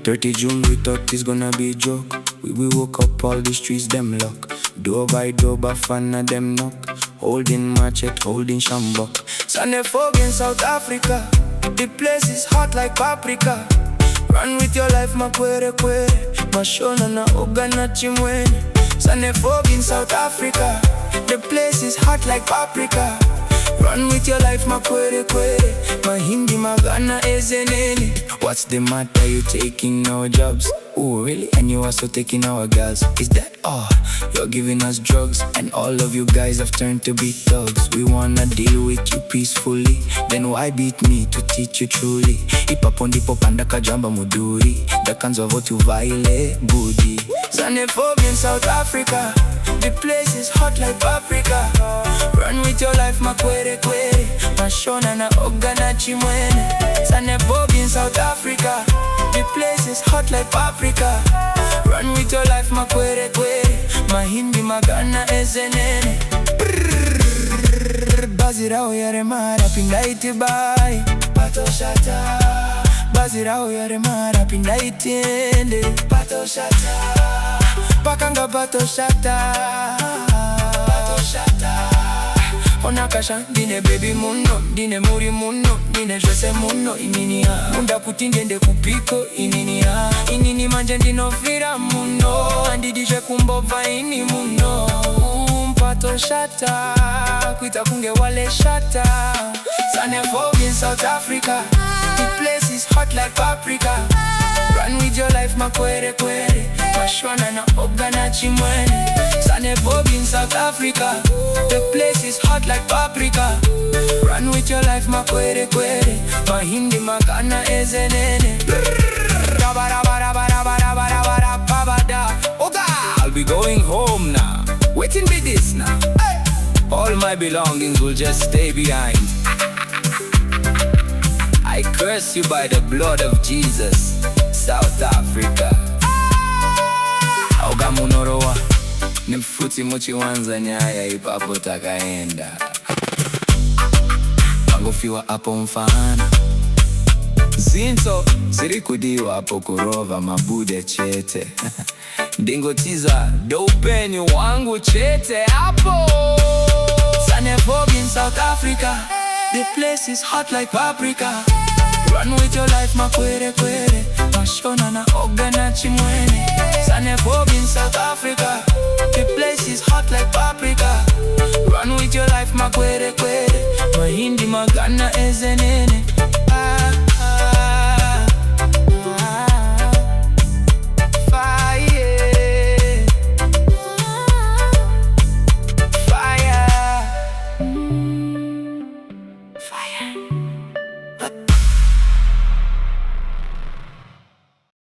30 June, we thought it's gonna be a joke. We woke up, all the streets them lock. Door by door, Bafana them knock. Holding machete, holding shambok. Xanephobia in South Africa. The place is hot like paprika. Run with your life, makwere kwere. Mashona na oga na chimwene. Xanephobia in South Africa. The place is hot like paprika. Run with your life, makwere kwere. Mahindi magana ezenene. What's the matter, you taking our jobs? Oh really? And you also taking our girls? Is that all? You're giving us drugs, and all of you guys have turned to be thugs. We wanna deal with you peacefully. Then why beat me to teach you truly? Ipapondi popanda kajamba muduri. The kinds of what you violate booty. Xanephobia in South Africa. The place is hot like paprika. Run with your life, makwere kwere. Mashona na oga na chimwene. Xanephobia in South Africa. The place is hot like paprika. Run with your life, makwere kwere. Mahindi magana ezenene. Bazirao yare mara pindaiti bai. Pato shata. Bazirao yare mara pindaiti ende. Pato shata. Pakanga pato shata. Pato shata. Onakasha, dine baby muno, dine muri muno, dine jose muno, ininia. Munda kutingende kupiko, ininia. Inini manje ndino vira muno, andidije kumbova ini muno. Pato shata, kuita kunge wale shata. Xanephobia in South Africa. The place is hot like paprika. Run with your life, makwere kwere. Mashwana na oga na chimwene. Xanephobia in South Africa. The place is hot like paprika. Run with your life, makwere kwere. Mahindi magana ezenene. Oga, I'll be going home now. Waiting be this now. Hey. All my belongings will just stay behind. I curse you by the blood of Jesus, South Africa. Auga munorowa nimfuti mochi wanza nyaya ipapo takaenda. Mangofiwa hapo mfana Zinto sirikudiwa hapo kurova mabude chete. Ndingotiza dopeni wangu chete hapo. Xanephobia in South Africa. The place is hot like paprika. Run with your life, makwere kwere. Mashona na oga na chimwene. Xanephobia in South Africa. The place is hot like paprika. Run with your life, makwere kwere. Mahindi magana ezenene.